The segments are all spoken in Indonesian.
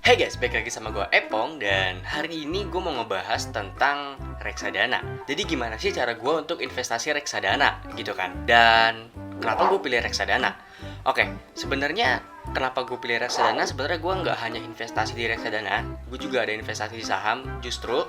Hey guys, balik lagi sama gue Epong. Dan hari ini gue mau ngebahas tentang reksadana. Jadi gimana sih cara gue untuk investasi reksadana gitu kan. Dan kenapa gue pilih reksadana? Oke, sebenarnya kenapa gue pilih reksadana? Sebenarnya gue nggak hanya investasi di reksadana, gue juga ada investasi di saham. Justru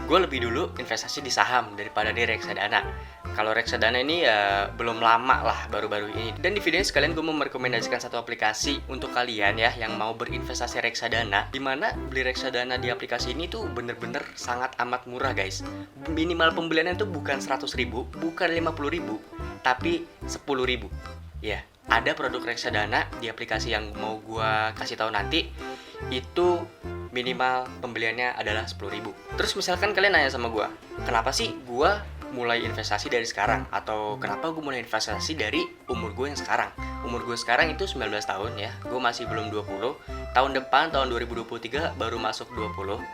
gue lebih dulu investasi di saham daripada di reksadana. Kalau reksadana ini ya belum lama lah, baru-baru ini. Dan di video ini sekalian gue mau merekomendasikan satu aplikasi untuk kalian ya yang mau berinvestasi reksadana. Dimana beli reksadana di aplikasi ini tuh bener-bener sangat amat murah guys. Minimal pembeliannya tuh bukan 100.000, bukan 50.000, tapi 10.000. Ya, ada produk reksadana di aplikasi yang mau gue kasih tahu nanti. Itu minimal pembeliannya adalah 10.000. Terus misalkan kalian nanya sama gue, kenapa sih gue mulai investasi dari sekarang, atau kenapa gue mulai investasi dari umur gue yang sekarang. Umur gue sekarang itu 19 tahun ya, gue masih belum 20. Tahun depan, tahun 2023 baru masuk 20.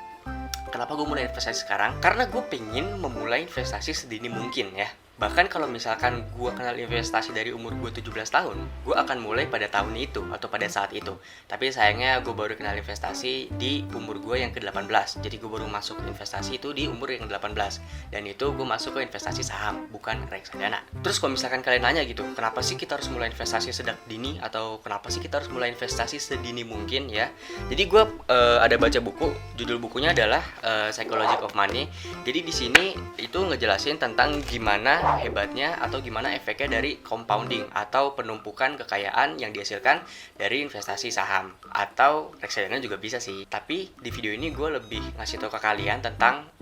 Kenapa gue mulai investasi sekarang? Karena gue pengen memulai investasi sedini mungkin ya. Bahkan kalau misalkan gue kenal investasi dari umur gue 17 tahun, gue akan mulai pada tahun itu atau pada saat itu. Tapi sayangnya gue baru kenal investasi di umur gue yang ke-18. Jadi gue baru masuk investasi itu di umur yang ke-18. Dan itu gue masuk ke investasi saham, bukan reksadana. Terus kalau misalkan kalian nanya gitu, kenapa sih kita harus mulai investasi sedang dini? Atau kenapa sih kita harus mulai investasi sedini mungkin ya? Jadi gue ada baca buku, judul bukunya adalah Psychology of Money. Jadi di sini itu ngejelasin tentang gimana hebatnya atau gimana efeknya dari compounding atau penumpukan kekayaan yang dihasilkan dari investasi saham atau reksadana juga bisa sih. Tapi di video ini gue lebih ngasih tahu ke kalian tentang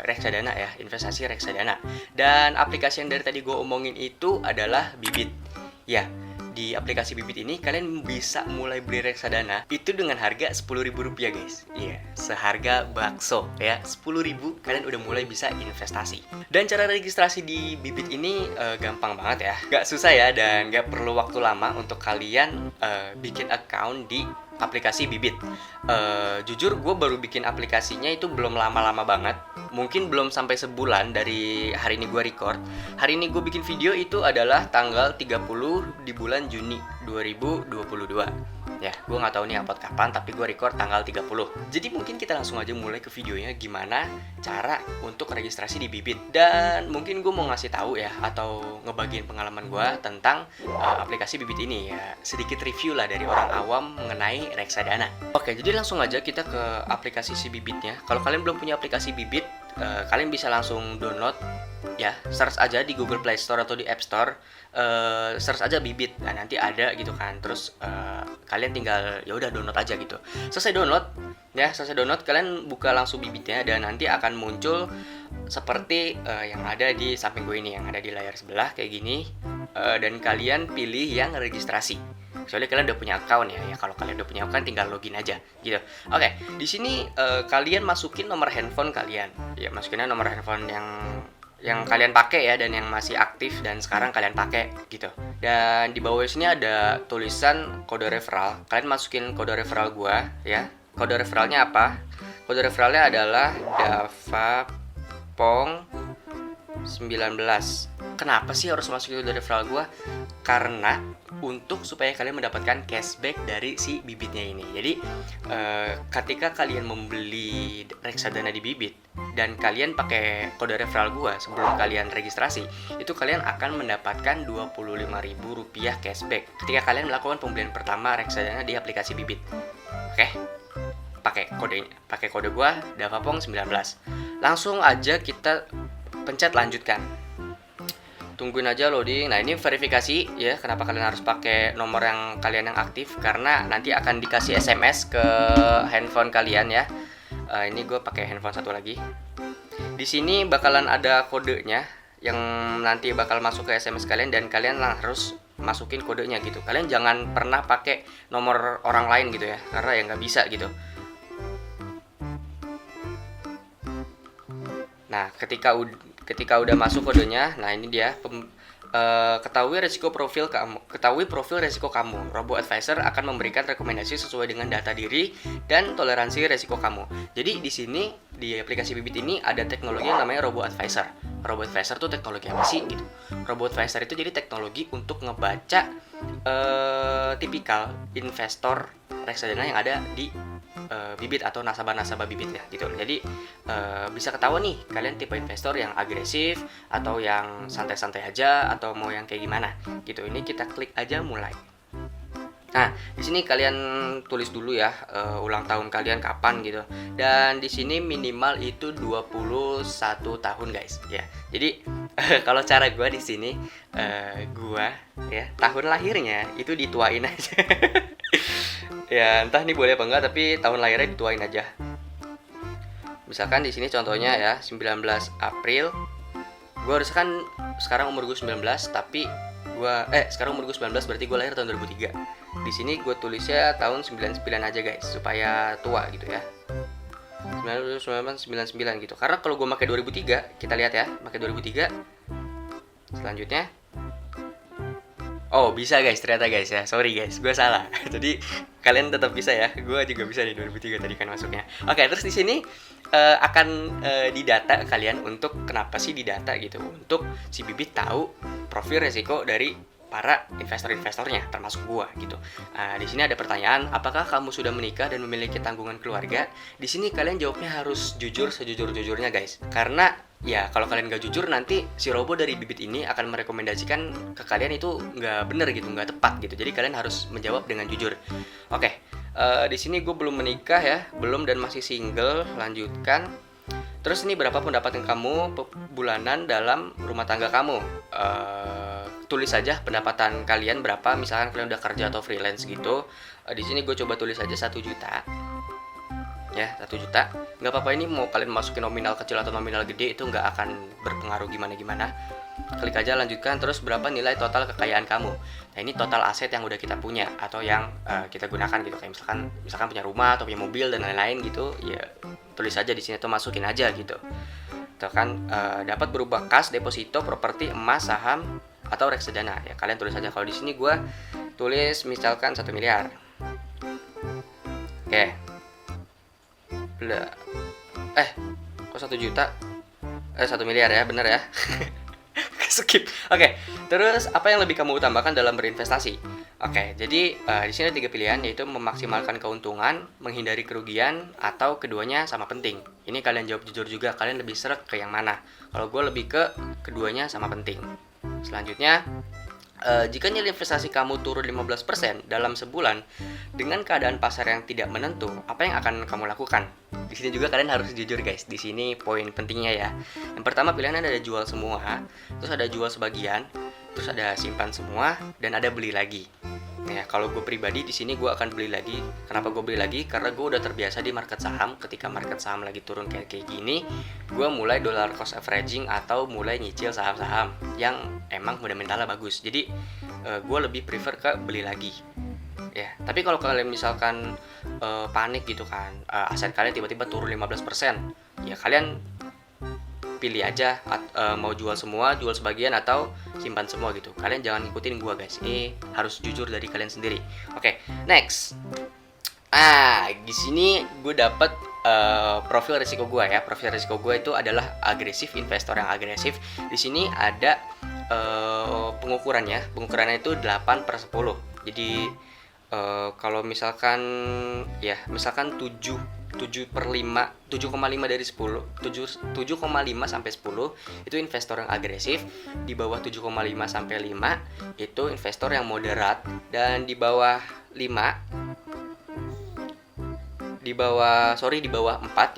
reksadana ya, investasi reksadana. Dan aplikasi yang dari tadi gue omongin itu adalah Bibit. Ya, di aplikasi Bibit ini kalian bisa mulai beli reksadana itu dengan harga Rp10.000 guys. Iya, seharga bakso ya. 10.000 kalian udah mulai bisa investasi. Dan cara registrasi di Bibit ini gampang banget ya. Gak susah ya, dan gak perlu waktu lama untuk kalian bikin account di aplikasi Bibit. Jujur gue baru bikin aplikasinya itu belum lama-lama banget. Mungkin belum sampai sebulan dari hari ini gue record. Hari ini gue bikin video itu adalah tanggal 30 di bulan Juni 2022. Ya, gue gak tahu nih upload kapan, tapi gue record tanggal 30. Jadi mungkin kita langsung aja mulai ke videonya gimana cara untuk registrasi di Bibit. Dan mungkin gue mau ngasih tahu ya, atau ngebagiin pengalaman gue tentang aplikasi Bibit ini ya. Sedikit review lah dari orang awam mengenai reksadana. Oke, jadi langsung aja kita ke aplikasi si Bibitnya. Kalau kalian belum punya aplikasi Bibit, kalian bisa langsung download ya, search aja di Google Play Store atau di App Store, search aja Bibit. Nah, nanti ada gitu kan. Terus kalian tinggal ya udah download aja gitu. Selesai download kalian buka langsung Bibitnya, dan nanti akan muncul seperti yang ada di samping gue ini, yang ada di layar sebelah kayak gini. Dan kalian pilih yang registrasi. Soalnya kalian udah punya account ya. Kalau kalian udah punya account tinggal login aja gitu. Oke, di sini kalian masukin nomor handphone kalian. Ya, masukinnya nomor handphone yang kalian pakai ya, dan yang masih aktif dan sekarang kalian pakai gitu. Dan di bawah sini ada tulisan kode referral. Kalian masukin kode referral gua ya. Kode referralnya apa? Kode referralnya adalah Davapong 19. Kenapa sih harus masukin kode referral gua? Karena untuk supaya kalian mendapatkan cashback dari si Bibitnya ini. Jadi ketika kalian membeli reksadana di Bibit dan kalian pakai kode referral gua sebelum kalian registrasi, itu kalian akan mendapatkan Rp25.000 cashback ketika kalian melakukan pembelian pertama reksadana di aplikasi Bibit. Oke? Pakai kode gua Davapong 19. Langsung aja kita pencet lanjutkan. Tungguin aja loading. Nah, ini verifikasi ya. Kenapa kalian harus pakai nomor yang kalian yang aktif? Karena nanti akan dikasih SMS ke handphone kalian ya. Ini gue pakai handphone satu lagi. Di sini bakalan ada kodenya yang nanti bakal masuk ke SMS kalian, dan kalian harus masukin kodenya gitu. Kalian jangan pernah pakai nomor orang lain gitu ya, karena ya nggak bisa gitu. Nah, ketika udah masuk kodenya, nah ini dia. Ketahui profil resiko kamu. Robo Advisor akan memberikan rekomendasi sesuai dengan data diri dan toleransi resiko kamu. Jadi di sini di aplikasi Bibit ini ada teknologi yang namanya Robo Advisor. Robo Advisor tuh teknologi apa sih gitu? Robo Advisor itu jadi teknologi untuk ngebaca tipikal investor reksadana yang ada di bibit atau nasabah-nasabah bibit ya gitu. Jadi bisa ketahuan nih kalian tipe investor yang agresif atau yang santai-santai aja atau mau yang kayak gimana gitu. Ini kita klik aja mulai. Nah, di sini kalian tulis dulu ya ulang tahun kalian kapan gitu. Dan di sini minimal itu 21 tahun, guys. Ya. Jadi kalau cara gua di sini gua ya tahun lahirnya itu dituain aja. Ya, entah nih boleh apa enggak, tapi tahun lahirnya dituain aja. Misalkan di sini contohnya ya 19 April. Gua harus kan sekarang umur gue 19, tapi sekarang umur gue 19 berarti gue lahir tahun 2003. Di sini gue tulisnya tahun 99 aja, guys, supaya tua gitu ya. 1999 gitu. Karena kalau gue pakai 2003, kita lihat ya, pakai 2003. Selanjutnya oh, bisa guys, ternyata guys ya. Sorry guys, gue salah. Jadi kalian tetap bisa ya. Gue juga bisa di 2003 tadi kan masuknya. Oke, terus di sini akan didata kalian untuk kenapa sih didata gitu? Untuk si bibit tahu profil resiko dari para investor-investornya, termasuk gua gitu. Di sini ada pertanyaan, apakah kamu sudah menikah dan memiliki tanggungan keluarga? Di sini kalian jawabnya harus jujur sejujur-jujurnya, guys. Karena ya kalau kalian gak jujur, nanti si robo dari bibit ini akan merekomendasikan ke kalian itu nggak bener gitu, nggak tepat gitu. Jadi kalian harus menjawab dengan jujur. Oke, di sini gue belum menikah ya, belum dan masih single. Lanjutkan. Terus ini berapa pendapatan kamu bulanan dalam rumah tangga kamu? Tulis saja pendapatan kalian berapa. Misalkan kalian udah kerja atau freelance gitu. Di sini gue coba tulis aja 1 juta. Ya, 1 juta. Nggak apa-apa, ini mau kalian masukin nominal kecil atau nominal gede itu nggak akan berpengaruh gimana-gimana. Klik aja lanjutkan. Terus berapa nilai total kekayaan kamu? Nah, ini total aset yang udah kita punya atau yang kita gunakan gitu. Kayak misalkan punya rumah atau punya mobil dan lain-lain gitu. Ya, tulis aja di sini tuh, masukin aja gitu. Tuh kan dapat berupa kas, deposito, properti, emas, saham atau reksadana. Ya, kalian tulis aja. Kalau di sini gue tulis misalkan 1 miliar. Oke. Kok 1 juta? 1 miliar ya, bener ya. Skip. Oke, terus apa yang lebih kamu utamakan dalam berinvestasi? Oke, jadi di sini ada 3 pilihan, yaitu memaksimalkan keuntungan, menghindari kerugian, atau keduanya sama penting. Ini kalian jawab jujur juga, kalian lebih seret ke yang mana? Kalau gue lebih ke keduanya sama penting. Selanjutnya, jika nilai investasi kamu turun 15% dalam sebulan dengan keadaan pasar yang tidak menentu, apa yang akan kamu lakukan? Di sini juga kalian harus jujur, guys. Di sini poin pentingnya ya. Yang pertama pilihannya ada jual semua, terus ada jual sebagian, terus ada simpan semua, dan ada beli lagi. Ya, kalau gue pribadi di sini gue akan beli lagi. Kenapa gue beli lagi? Karena gue udah terbiasa di market saham. Ketika market saham lagi turun kayak gini, gue mulai dollar cost averaging atau mulai nyicil saham-saham yang emang fundamentalnya bagus. Jadi gue lebih prefer ke beli lagi. Ya, tapi kalau kalian misalkan panik gitu kan, aset kalian tiba-tiba turun 15%, ya kalian pilih aja mau jual semua, jual sebagian, atau simpan semua gitu. Kalian jangan ngikutin gua, guys. Ini harus jujur dari kalian sendiri. Oke, next. Di sini gue dapet profil risiko gua ya. Profil risiko gua itu adalah agresif, investor yang agresif. Di sini ada pengukurannya. Pengukurannya itu 8/10. Jadi kalau misalkan 7,5 dari 10, 7,5 sampai 10 itu investor yang agresif. Di bawah 7,5 sampai 5 itu investor yang moderat, dan di bawah 4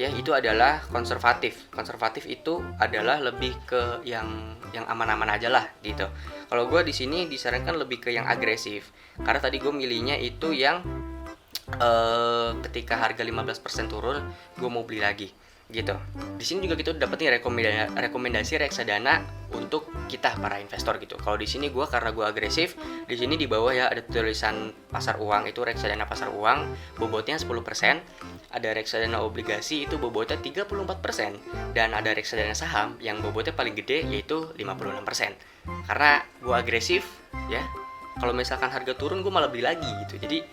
ya itu adalah konservatif. Konservatif itu adalah lebih ke yang aman-aman aja lah gitu. Kalau gue di sini disarankan lebih ke yang agresif, karena tadi gue milihnya itu yang ketika harga 15% turun gue mau beli lagi gitu. Di sini juga kita dapat nih rekomendasi reksadana untuk kita para investor gitu. Kalau di sini gue, karena gue agresif, di sini di bawah ya ada tulisan pasar uang, itu reksadana pasar uang, bobotnya 10%. Ada reksadana obligasi, itu bobotnya 34%, dan ada reksadana saham yang bobotnya paling gede yaitu 56%. Karena gue agresif ya, kalau misalkan harga turun gue malah beli lagi gitu. Jadi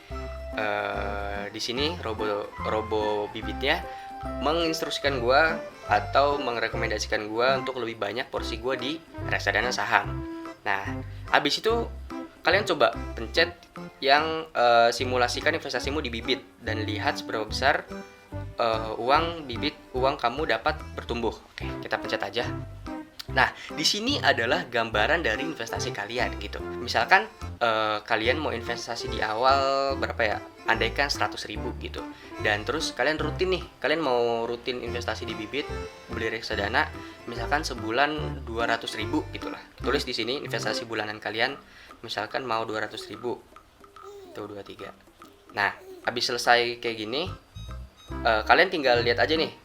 di sini robo bibitnya menginstruksikan gue atau merekomendasikan gue untuk lebih banyak porsi gue di reksadana saham. Nah, habis itu kalian coba pencet yang simulasikan investasimu di Bibit dan lihat seberapa besar uang kamu dapat bertumbuh. Oke, kita pencet aja. Nah, di sini adalah gambaran dari investasi kalian gitu. Misalkan kalian mau investasi di awal berapa ya? Andaikan 100.000 gitu. Dan terus kalian mau rutin investasi di Bibit, beli reksadana, misalkan sebulan 200.000 gitulah. Tulis di sini investasi bulanan kalian, misalkan mau 200.000. Tuh 23. Nah, habis selesai kayak gini, kalian tinggal lihat aja nih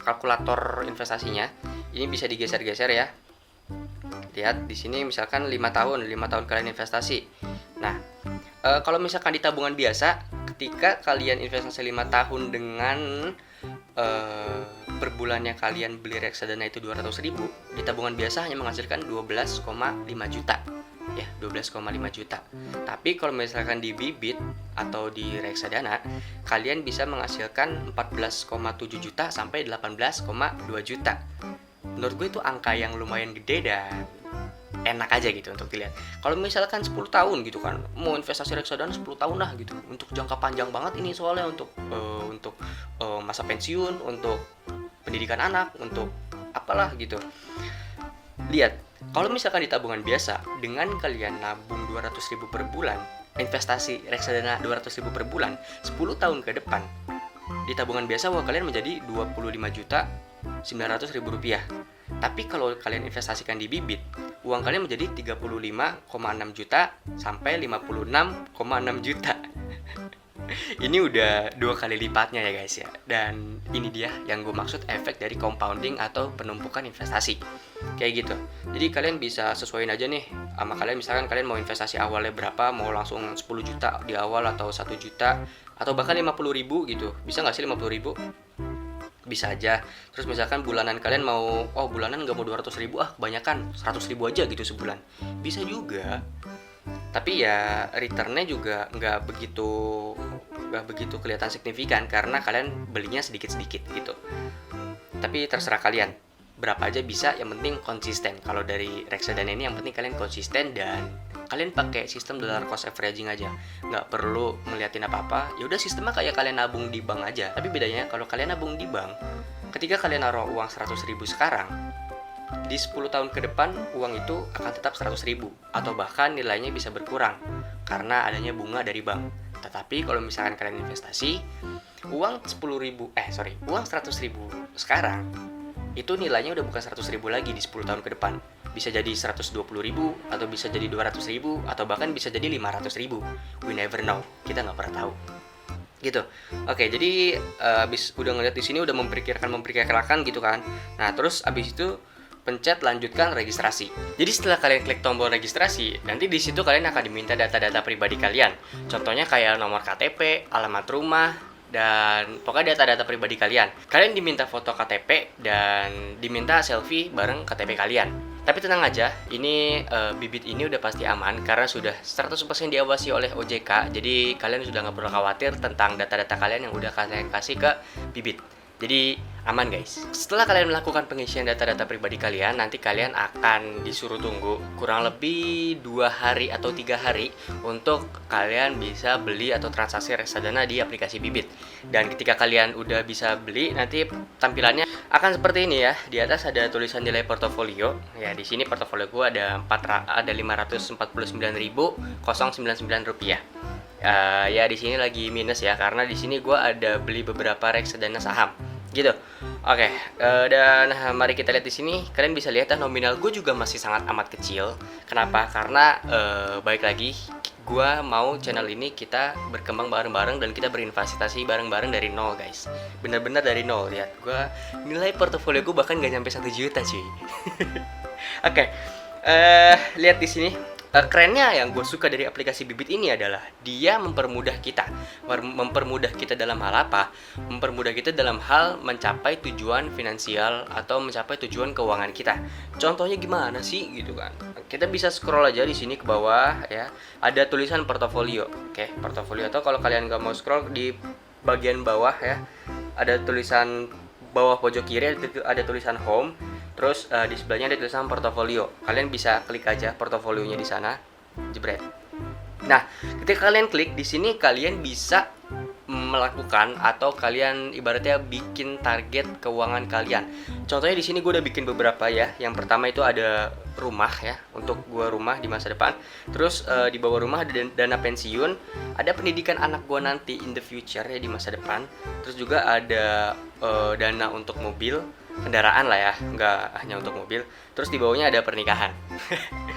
kalkulator investasinya. Ini bisa digeser-geser ya. Lihat di sini misalkan 5 tahun kalian investasi. Nah, kalau misalkan di tabungan biasa, ketika kalian investasi 5 tahun dengan per bulannya kalian beli reksadana itu 200.000, di tabungan biasa hanya menghasilkan 12,5 juta. Ya, 12,5 juta. Tapi kalau misalkan di Bibit atau di reksadana, kalian bisa menghasilkan 14,7 juta sampai 18,2 juta. Menurut gue itu angka yang lumayan gede dan enak aja gitu untuk dilihat. Kalau misalkan 10 tahun gitu kan, mau investasi reksadana 10 tahun lah gitu, untuk jangka panjang banget ini soalnya untuk masa pensiun, untuk pendidikan anak, untuk apalah gitu. Lihat, kalau misalkan di tabungan biasa, dengan kalian nabung 200.000 per bulan, investasi reksadana 200.000 per bulan, 10 tahun ke depan, di tabungan biasa uang kalian menjadi 25.900.000 rupiah. Tapi kalau kalian investasikan di Bibit, uang kalian menjadi 35,6 juta sampai 56,6 juta. Ini udah 2 kali lipatnya ya guys ya. Dan ini dia yang gue maksud efek dari compounding atau penumpukan investasi. Kayak gitu. Jadi kalian bisa sesuaiin aja nih sama kalian, misalkan kalian mau investasi awalnya berapa, mau langsung 10 juta di awal atau 1 juta atau bahkan 50.000 gitu. Bisa nggak sih 50.000? Bisa aja. Terus misalkan bulanan kalian mau, bulanan nggak mau 200.000, kebanyakan 100.000 aja gitu sebulan. Bisa juga. Tapi ya returnnya juga nggak begitu kelihatan signifikan karena kalian belinya sedikit-sedikit gitu. Tapi terserah kalian berapa aja bisa, yang penting konsisten. Kalau dari reksadana ini yang penting kalian konsisten dan kalian pakai sistem dollar cost averaging aja, nggak perlu ngeliatin apa-apa. Ya udah sistemnya kayak kalian nabung di bank aja. Tapi bedanya kalau kalian nabung di bank, ketika kalian naruh uang 100.000 sekarang, di 10 tahun ke depan uang itu akan tetap 100.000 atau bahkan nilainya bisa berkurang karena adanya bunga dari bank. Tetapi kalau misalkan kalian investasi, uang 100.000 sekarang itu nilainya udah bukan 100.000 lagi di 10 tahun ke depan. Bisa jadi 120.000 atau bisa jadi 200.000 atau bahkan bisa jadi 500.000. We never know. Kita nggak pernah tahu. Gitu. Oke, jadi abis udah ngeliat di sini udah memperkirakan gitu kan. Nah, terus abis itu pencet lanjutkan registrasi. Jadi setelah kalian klik tombol registrasi, nanti di situ kalian akan diminta data-data pribadi kalian. Contohnya kayak nomor KTP, alamat rumah, dan pokoknya data-data pribadi kalian. Kalian diminta foto KTP dan diminta selfie bareng KTP kalian. Tapi tenang aja, ini Bibit ini udah pasti aman karena sudah 100% diawasi oleh OJK. Jadi kalian sudah nggak perlu khawatir tentang data-data kalian yang udah kalian kasih ke Bibit. Jadi aman guys. Setelah kalian melakukan pengisian data-data pribadi kalian, nanti kalian akan disuruh tunggu kurang lebih 2 hari atau 3 hari untuk kalian bisa beli atau transaksi reksadana di aplikasi Bibit. Dan ketika kalian udah bisa beli, nanti tampilannya akan seperti ini ya. Di atas ada tulisan nilai portofolio. Ya, di sini portofolio gue ada 549.099 rupiah. Ya di sini lagi minus ya karena di sini gue ada beli beberapa reksadana saham gitu. Oke, dan mari kita lihat di sini. Kalian bisa lihat nominal gue juga masih sangat amat kecil. Kenapa? Karena baik lagi gue mau channel ini kita berkembang bareng-bareng dan kita berinvestasi bareng-bareng dari nol guys. Bener-bener dari nol. Lihat gue nilai portofolio gue bahkan gak nyampe 1 juta cuy. Oke, lihat di sini. Kerennya yang gue suka dari aplikasi Bibit ini adalah dia mempermudah kita dalam hal apa? Mempermudah kita dalam hal mencapai tujuan finansial atau mencapai tujuan keuangan kita. Contohnya gimana sih gitu kan? Kita bisa scroll aja di sini ke bawah ya. Ada tulisan portofolio. Oke, portofolio, atau kalau kalian nggak mau scroll di bagian bawah ya, ada tulisan bawah pojok kiri ada tulisan home. Terus di sebelahnya ada tulisan portofolio. Kalian bisa klik aja portofolionya di sana. Jebret. Nah, ketika kalian klik di sini, kalian bisa melakukan atau kalian ibaratnya bikin target keuangan kalian. Contohnya di sini gue udah bikin beberapa ya. Yang pertama itu ada rumah ya, untuk gue rumah di masa depan. Terus di bawah rumah ada dana pensiun, ada pendidikan anak gue nanti in the future ya, di masa depan. Terus juga ada dana untuk mobil, kendaraan lah ya, nggak hanya untuk mobil. Terus di bawahnya ada pernikahan.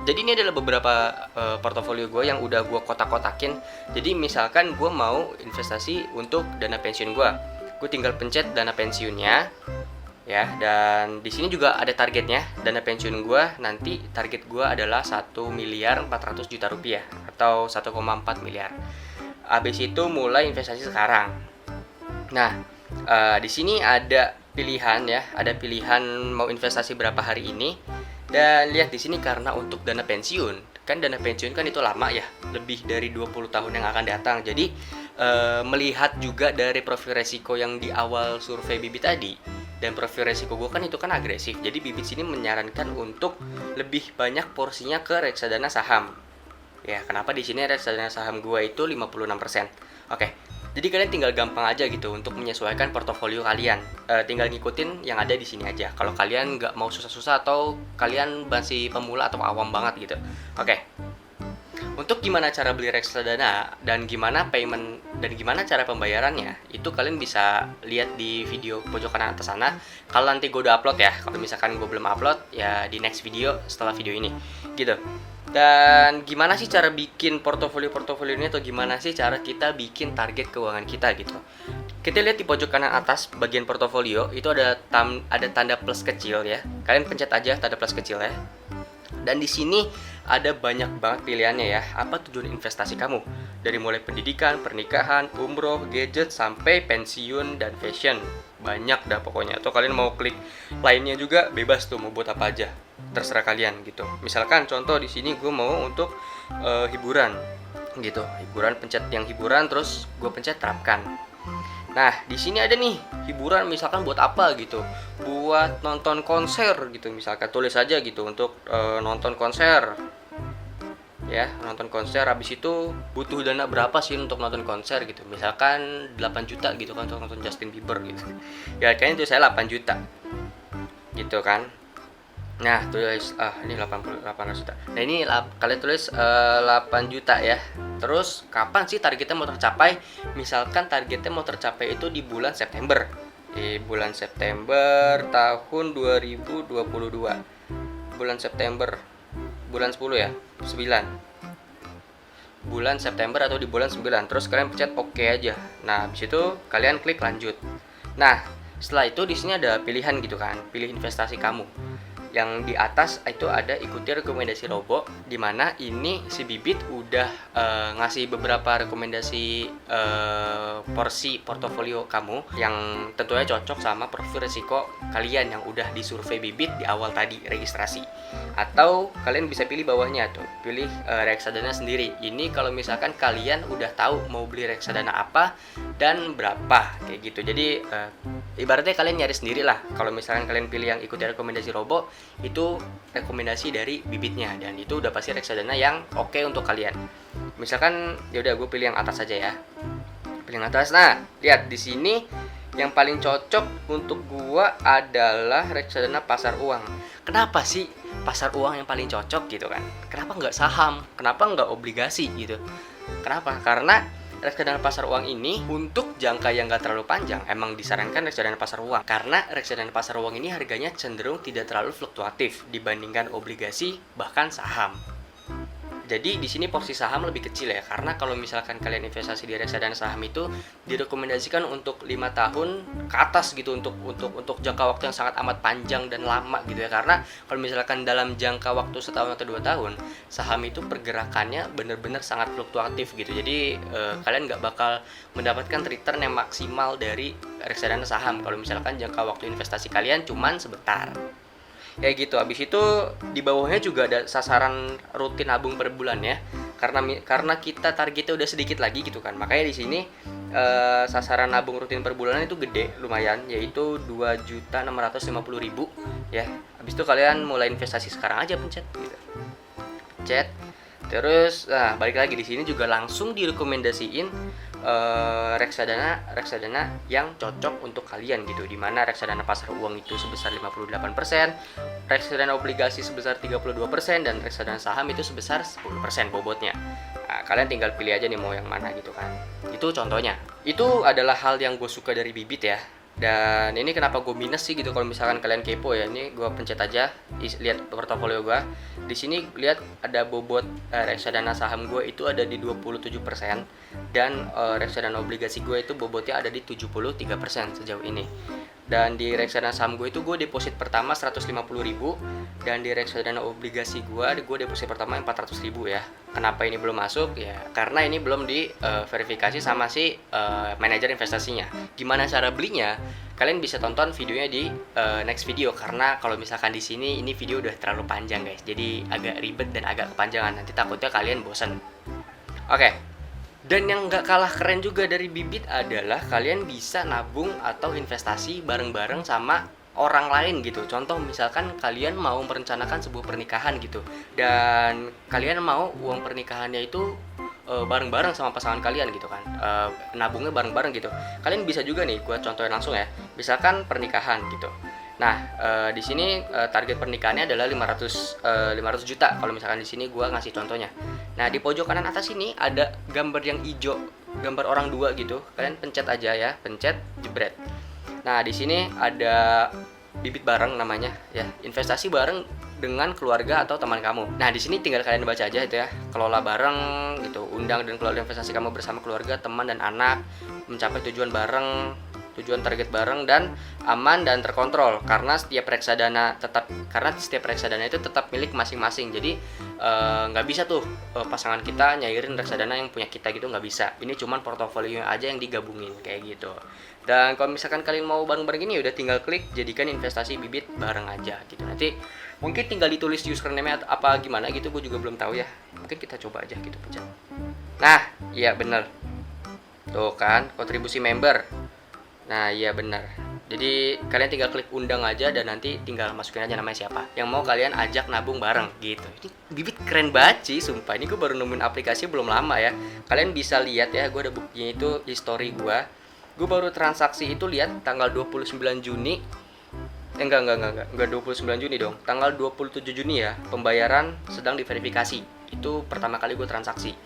Jadi ini adalah beberapa portofolio gue yang udah gue kotak-kotakin. Jadi misalkan gue mau investasi untuk dana pensiun gue tinggal pencet dana pensiunnya ya. Dan di sini juga ada targetnya. Dana pensiun gue nanti target gue adalah 1.400.000.000 rupiah atau 1,4 miliar. Habis itu mulai investasi sekarang. Nah, di sini ada pilihan ya, ada pilihan mau investasi berapa hari ini. Dan lihat di sini, karena untuk dana pensiun, kan dana pensiun kan itu lama ya, lebih dari 20 tahun yang akan datang. Jadi melihat juga dari profil resiko yang di awal survei Bibit tadi, dan profil resiko gue kan itu kan agresif. Jadi Bibit sini menyarankan untuk lebih banyak porsinya ke reksadana saham. Ya, kenapa di sini reksadana saham gue itu 56%. Oke. Jadi kalian tinggal gampang aja gitu untuk menyesuaikan portofolio kalian. Tinggal ngikutin yang ada di sini aja. Kalau kalian nggak mau susah-susah atau kalian masih pemula atau awam banget gitu. Oke. Untuk gimana cara beli reksadana dan gimana payment dan gimana cara pembayarannya, itu kalian bisa lihat di video pojok kanan atas sana. Kalau nanti gue udah upload ya. Kalau misalkan gue belum upload ya di next video setelah video ini. Gitu. Dan gimana sih cara bikin portofolio ini, atau gimana sih cara kita bikin target keuangan kita gitu. Kita lihat di pojok kanan atas bagian portofolio itu ada tanda plus kecil ya. Kalian pencet aja tanda plus kecil ya. Dan di sini ada banyak banget pilihannya ya. Apa tujuan investasi kamu? Dari mulai pendidikan, pernikahan, umroh, gadget sampai pensiun dan fashion. Banyak dah pokoknya. Atau kalian mau klik lainnya juga bebas tuh, mau buat apa aja. Terserah kalian gitu. Misalkan contoh di sini gue mau untuk hiburan gitu. Hiburan, pencet yang hiburan, terus gue pencet terapkan. Nah, di sini ada nih hiburan, misalkan buat apa gitu. Buat nonton konser gitu, misalkan tulis aja gitu untuk nonton konser. Ya, nonton konser, habis itu butuh dana berapa sih untuk nonton konser gitu. Misalkan 8 juta gitu kan untuk nonton Justin Bieber gitu. Ya, kayaknya itu saya 8 juta. Gitu kan. Nah, tulis ini 800 juta. Nah, ini kalian tulis 8 juta ya. Terus kapan sih targetnya mau tercapai? Misalkan targetnya mau tercapai itu di bulan September. Di bulan September tahun 2022. Bulan September. Bulan 10 ya? 9. Bulan September atau di bulan 9. Terus kalian pencet oke aja. Nah, habis itu kalian klik lanjut. Nah, setelah itu di sini ada pilihan gitu kan. Pilih investasi kamu. Yang di atas itu ada ikuti rekomendasi Robo, di mana ini si Bibit udah ngasih beberapa rekomendasi porsi portofolio kamu yang tentunya cocok sama profil risiko kalian yang udah disurvei Bibit di awal tadi registrasi. Atau kalian bisa pilih bawahnya tuh, pilih reksadana sendiri. Ini kalau misalkan kalian udah tahu mau beli reksadana apa dan berapa kayak gitu. Jadi ibaratnya kalian nyari sendiri lah. Kalau misalkan kalian pilih yang ikuti rekomendasi Robo, itu rekomendasi dari Bibitnya, dan itu udah pasti reksadana yang oke untuk kalian. Misalkan ya udah gue pilih yang atas aja ya. Pilih yang atas. Nah, lihat di sini yang paling cocok untuk gua adalah reksadana pasar uang. Kenapa sih pasar uang yang paling cocok gitu kan? Kenapa nggak saham? Kenapa nggak obligasi gitu? Kenapa? Karena reksadana pasar uang ini untuk jangka yang gak terlalu panjang emang disarankan reksadana pasar uang, karena reksadana pasar uang ini harganya cenderung tidak terlalu fluktuatif dibandingkan obligasi bahkan saham. Jadi di sini porsi saham lebih kecil ya, karena kalau misalkan kalian investasi di reksadana saham itu direkomendasikan untuk 5 tahun ke atas gitu, untuk jangka waktu yang sangat amat panjang dan lama gitu ya. Karena kalau misalkan dalam jangka waktu setahun atau 2 tahun, saham itu pergerakannya benar-benar sangat fluktuatif gitu. Jadi kalian nggak bakal mendapatkan return yang maksimal dari reksadana saham kalau misalkan jangka waktu investasi kalian cuman sebentar. Kayak gitu. Habis itu di bawahnya juga ada sasaran rutin nabung per bulan ya. Karena kita targetnya udah sedikit lagi gitu kan. Makanya di sini sasaran nabung rutin per bulan itu gede lumayan, yaitu 2.650.000 ya. Habis itu kalian mulai investasi sekarang aja, pencet gitu. Pencet. Terus, nah balik lagi di sini juga langsung direkomendasiin reksadana yang cocok untuk kalian gitu. Dimana reksadana pasar uang itu sebesar 58%, reksadana obligasi sebesar 32%, dan reksadana saham itu sebesar 10% bobotnya. Nah, kalian tinggal pilih aja nih mau yang mana gitu kan. Itu contohnya. Itu adalah hal yang gue suka dari Bibit ya. Dan ini kenapa gue minus sih gitu, kalau misalkan kalian kepo ya. Ini gue pencet aja, lihat portofolio gue. Di sini lihat ada bobot reksadana saham gue itu ada di 27%, dan reksadana obligasi gue itu bobotnya ada di 73% sejauh ini. Dan di reksadana saham gue itu gue deposit pertama 150.000, dan di reksadana obligasi gue deposit pertama 400.000 ya. Kenapa ini belum masuk ya? Karena ini belum di verifikasi sama si manajer investasinya. Gimana cara belinya? Kalian bisa tonton videonya di next video, karena kalau misalkan di sini ini video udah terlalu panjang guys. Jadi agak ribet dan agak kepanjangan. Nanti takutnya kalian bosan. Oke. Dan yang gak kalah keren juga dari Bibit adalah kalian bisa nabung atau investasi bareng-bareng sama orang lain gitu. Contoh misalkan kalian mau merencanakan sebuah pernikahan gitu, dan kalian mau uang pernikahannya itu bareng-bareng sama pasangan kalian gitu kan, nabungnya bareng-bareng gitu. Kalian bisa juga nih, gua contohin langsung ya. Misalkan pernikahan gitu. Nah, di sini target pernikahannya adalah 500 juta. Kalau misalkan di sini gua ngasih contohnya. Nah, di pojok kanan atas ini ada gambar yang hijau, gambar orang dua gitu. Kalian pencet aja ya, pencet jebret. Nah, di sini ada Bibit bareng namanya ya, investasi bareng dengan keluarga atau teman kamu. Nah, di sini tinggal kalian baca aja itu ya, kelola bareng gitu, undang dan kelola investasi kamu bersama keluarga, teman dan anak, mencapai tujuan bareng, tujuan target bareng, dan aman dan terkontrol karena setiap reksadana itu tetap milik masing-masing. Jadi nggak bisa tuh pasangan kita nyairin reksadana yang punya kita gitu, nggak bisa. Ini cuman portofolio aja yang digabungin kayak gitu. Dan kalau misalkan kalian mau bareng-bareng ini, udah tinggal klik jadikan investasi Bibit bareng aja gitu. Nanti mungkin tinggal ditulis username apa gimana gitu, gue juga belum tahu ya. Mungkin kita coba aja gitu pencet. Nah, iya bener. Tuh kan, kontribusi member. Nah, iya benar. Jadi kalian tinggal klik undang aja, dan nanti tinggal masukin aja namanya siapa yang mau kalian ajak nabung bareng gitu. Ini Bibit keren banget sih, sumpah. Ini gue baru nemuin aplikasi belum lama ya. Kalian bisa lihat ya, gue ada buktinya itu history gue. Gue baru transaksi itu lihat tanggal 29 Juni. Enggak 29 Juni dong. Tanggal 27 Juni ya, pembayaran sedang diverifikasi. Itu pertama kali gue transaksi.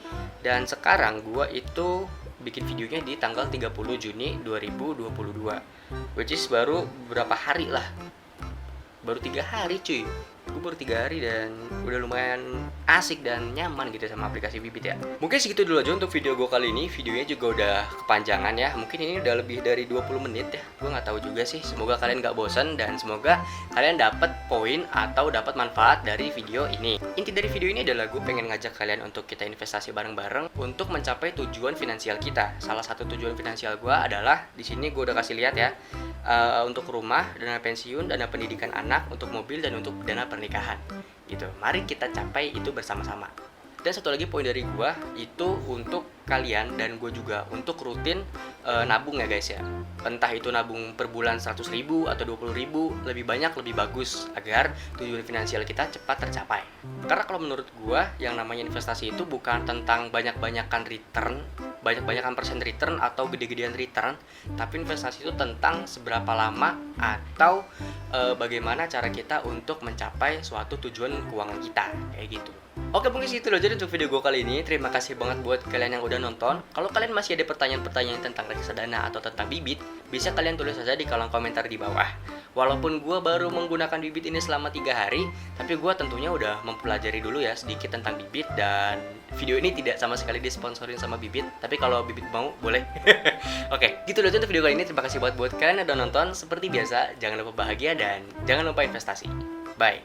Dan sekarang gue itu bikin videonya di tanggal 30 Juni 2022, which is baru berapa hari lah, baru 3 hari cuy. Gue baru 3 hari dan udah lumayan asik dan nyaman gitu sama aplikasi Bibit ya. Mungkin segitu dulu aja untuk video gue kali ini. Videonya juga udah kepanjangan ya, mungkin ini udah lebih dari 20 menit ya. Gue gak tahu juga sih. Semoga kalian gak bosan, dan semoga kalian dapat poin atau dapat manfaat dari video ini. Inti dari video ini adalah gue pengen ngajak kalian untuk kita investasi bareng-bareng untuk mencapai tujuan finansial kita. Salah satu tujuan finansial gue adalah di sini gue udah kasih lihat ya, untuk rumah, dana pensiun, dana pendidikan anak, untuk mobil, dan untuk dana pernikahan gitu. Mari kita capai itu bersama-sama. Dan satu lagi poin dari gue itu untuk kalian dan gue juga, untuk rutin nabung ya guys ya. Entah itu nabung per bulan 100.000 atau 20.000, lebih banyak lebih bagus agar tujuan finansial kita cepat tercapai. Karena kalau menurut gue, yang namanya investasi itu bukan tentang banyak-banyakan return, banyak-banyakan persen return atau gede-gedean return, tapi investasi itu tentang seberapa lama atau bagaimana cara kita untuk mencapai suatu tujuan keuangan kita kayak gitu. Oke, mungkin segitu aja untuk video gue kali ini. Terima kasih banget buat kalian yang udah nonton. Kalau kalian masih ada pertanyaan-pertanyaan tentang reksadana atau tentang Bibit, bisa kalian tulis saja di kolom komentar di bawah. Walaupun gue baru menggunakan Bibit ini selama 3 hari, tapi gue tentunya udah mempelajari dulu ya sedikit tentang Bibit. Dan video ini tidak sama sekali disponsorin sama Bibit, tapi kalau Bibit mau, boleh. Oke, gitu aja untuk video kali ini. Terima kasih buat kalian yang udah nonton. Seperti biasa, jangan lupa bahagia dan jangan lupa investasi. Bye.